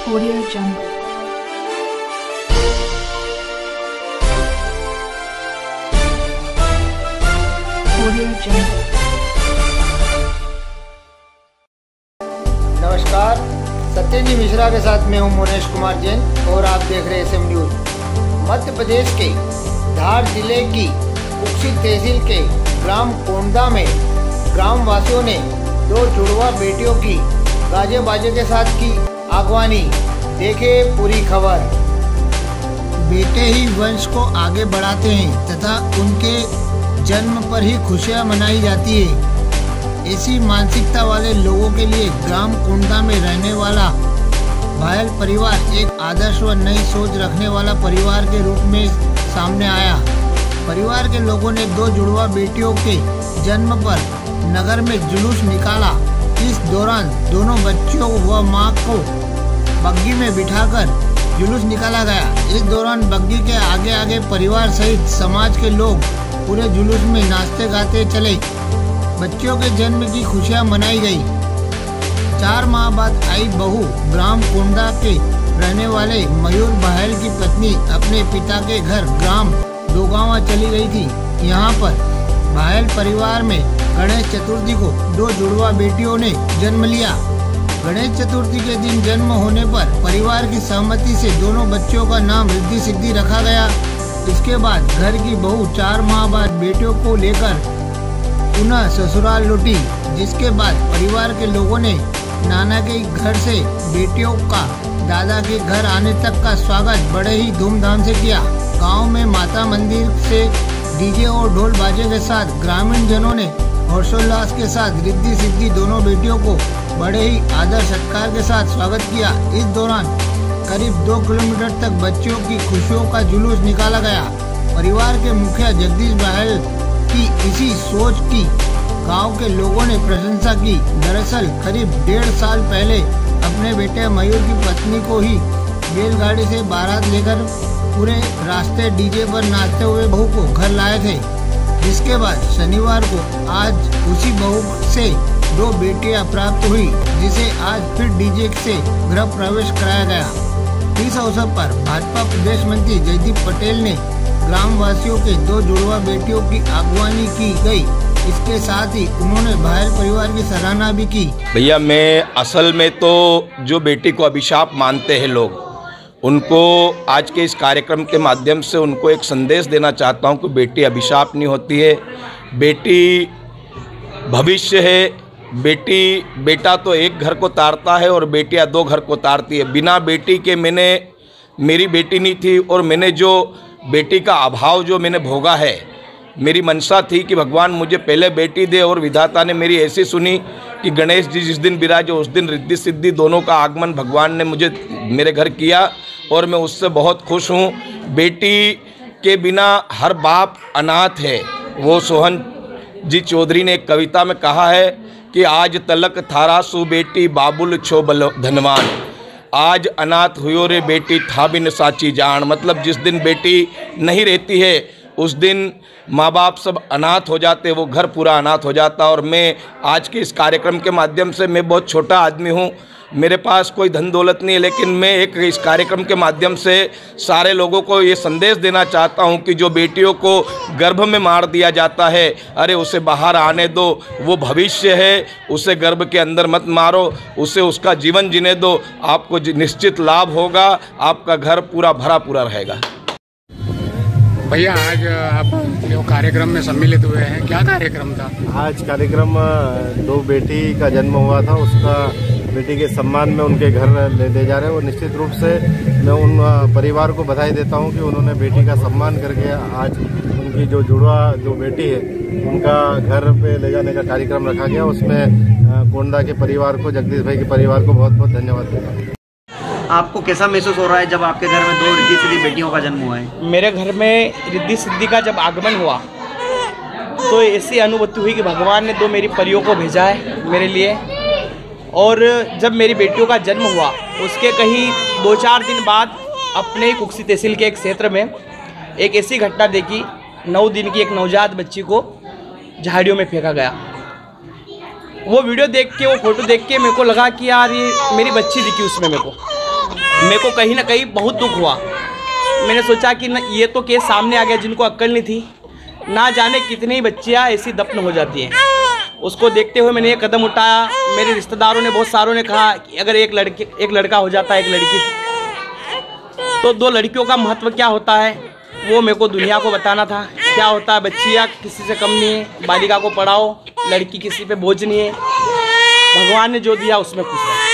Audio Jungle. Audio Jungle. नमस्कार, सत्यजी मिश्रा के साथ मैं हूं मोनेश कुमार जैन और आप देख रहे हैं SM न्यूज। मध्य प्रदेश के धार जिले की कुक्षी तहसील के ग्राम कोंडा में ग्राम वासियों ने दो जुड़वा बेटियों की गाजे बाजे के साथ की अगवानी। देखे पूरी खबर। बेटे ही वंश को आगे बढ़ाते हैं तथा उनके जन्म पर ही खुशियां मनाई जाती है। ऐसी मानसिकता वाले लोगों के लिए ग्राम कोंडा में रहने वाला भायल परिवार एक आदर्श व नई सोच रखने वाला परिवार के रूप में सामने आया। परिवार के लोगों ने दो जुड़वा बेटियों के जन्म पर नगर में जुलूस निकाला। इस दौरान दोनों बच्चों व मां को बग्गी में बिठाकर जुलूस निकाला गया। इस दौरान बग्गी के आगे आगे परिवार सहित समाज के लोग पूरे जुलूस में नाचते गाते चले। बच्चों के जन्म की खुशियां मनाई गई। 4 माह बाद आई बहू ग्राम कोंडा के रहने वाले मयूर भायल की पत्नी अपने पिता के घर ग्राम दोगावा चली गई थी। यहाँ पर भायल परिवार में गणेश चतुर्थी को दो जुड़वा बेटियों ने जन्म लिया। गणेश चतुर्थी के दिन जन्म होने पर परिवार की सहमति से दोनों बच्चों का नाम रिद्धि सिद्धि रखा गया। इसके बाद घर की बहू 4 माह बाद बेटियों को लेकर पुनः ससुराल लौटी, जिसके बाद परिवार के लोगों ने नाना के घर से बेटियों का दादा के घर आने तक का स्वागत बड़े ही धूमधाम से किया। गांव में माता मंदिर से डीजे और ढोल बाजे के साथ ग्रामीण जनों ने हर्षोल्लास के साथ रिद्धि सिद्धि दोनों बेटियों को बड़े ही आदर सत्कार के साथ स्वागत किया। इस दौरान करीब 2 किलोमीटर तक बच्चों की खुशियों का जुलूस निकाला गया। परिवार के मुखिया जगदीश भायल की इसी सोच की गांव के लोगों ने प्रशंसा की। दरअसल करीब 1.5 साल पहले अपने बेटे मयूर की पत्नी को ही बैलगाड़ी से बारात लेकर पूरे रास्ते डीजे पर नाचते हुए बहू को घर लाए थे, जिसके बाद शनिवार को आज उसी बहू से 2 बेटियां प्राप्त हुई, जिसे आज फिर डीजे से गृह प्रवेश कराया गया। इस अवसर पर भाजपा प्रदेश मंत्री जयदीप पटेल ने ग्राम वासियों के 2 जुड़वा बेटियों की अगवानी की गई। इसके साथ ही उन्होंने भायल परिवार की सराहना भी की। भैया, मैं असल में तो जो बेटी को अभिशाप मानते हैं लोग, उनको आज के इस कार्यक्रम के माध्यम से उनको एक संदेश देना चाहता हूं कि बेटी अभिशाप नहीं होती है, बेटी भविष्य है। बेटा तो एक घर को तारता है और बेटियां 2 घर को तारती है। बिना बेटी के मेरी बेटी नहीं थी और मैंने जो बेटी का अभाव जो मैंने भोगा है, मेरी मनसा थी कि भगवान मुझे पहले बेटी दे, और विधाता ने मेरी ऐसी सुनी कि गणेश जी जिस दिन विराजे उस दिन रिद्धि सिद्धि दोनों का आगमन भगवान ने मुझे मेरे घर किया और मैं उससे बहुत खुश हूँ। बेटी के बिना हर बाप अनाथ है। वो सोहन जी चौधरी ने एक कविता में कहा है कि आज तलक थारा सु बेटी बाबुल छो बल धनवान, आज अनाथ हुयो रे बेटी था बिन साची जान। मतलब जिस दिन बेटी नहीं रहती है उस दिन माँ बाप सब अनाथ हो जाते, वो घर पूरा अनाथ हो जाता। और मैं आज के इस कार्यक्रम के माध्यम से, मैं बहुत छोटा आदमी हूँ, मेरे पास कोई धन दौलत नहीं है, लेकिन मैं एक इस कार्यक्रम के माध्यम से सारे लोगों को ये संदेश देना चाहता हूँ कि जो बेटियों को गर्भ में मार दिया जाता है, अरे उसे बाहर आने दो, वो भविष्य है, उसे गर्भ के अंदर मत मारो, उसे उसका जीवन जीने दो, आपको निश्चित लाभ होगा, आपका घर पूरा भरा पूरा रहेगा। भैया, आज आप जो कार्यक्रम में सम्मिलित हुए हैं, क्या कार्यक्रम था? आज कार्यक्रम 2 बेटी का जन्म हुआ था, उसका बेटी के सम्मान में उनके घर ले जा रहे हैं। और निश्चित रूप से मैं उन परिवार को बधाई देता हूं कि उन्होंने बेटी का सम्मान करके आज उनकी जो बेटी है उनका घर पे ले जाने का कार्यक्रम रखा गया। उसमें कोंडा के परिवार को, जगदीश भाई के परिवार को बहुत बहुत धन्यवाद देता हूँ। आपको कैसा महसूस हो रहा है जब आपके घर में 2 रिद्धि सिद्धि बेटियों का जन्म हुआ है? मेरे घर में रिद्धि सिद्धि का जब आगमन हुआ तो ऐसी अनुभूति हुई कि भगवान ने 2 मेरी परियों को भेजा है मेरे लिए। और जब मेरी बेटियों का जन्म हुआ उसके कहीं 2-4 दिन बाद अपने ही कुक्षी तहसील के एक क्षेत्र में एक ऐसी घटना देखी, 9 दिन की एक नवजात बच्ची को झाड़ियों में फेंका गया। वो वीडियो देख के, वो फोटो देख के मेरे को लगा कि यार ये मेरी बच्ची दिखी उसमें मेरे को। मेरे को कहीं ना कहीं बहुत दुख हुआ। मैंने सोचा कि ये तो केस सामने आ गया, जिनको अक्ल नहीं थी, ना जाने कितनी ही बच्चियाँ ऐसी दफन हो जाती हैं। उसको देखते हुए मैंने ये कदम उठाया। मेरे रिश्तेदारों ने, बहुत सारों ने कहा कि अगर एक लड़का हो जाता है, एक लड़की, तो 2 लड़कियों का महत्व क्या होता है वो मेरे को दुनिया को बताना था। क्या होता है, बच्चियाँ किसी से कम नहीं है, बालिका को पढ़ाओ, लड़की किसी पे बोझ नहीं है। भगवान ने जो दिया उसमें खुश रहो।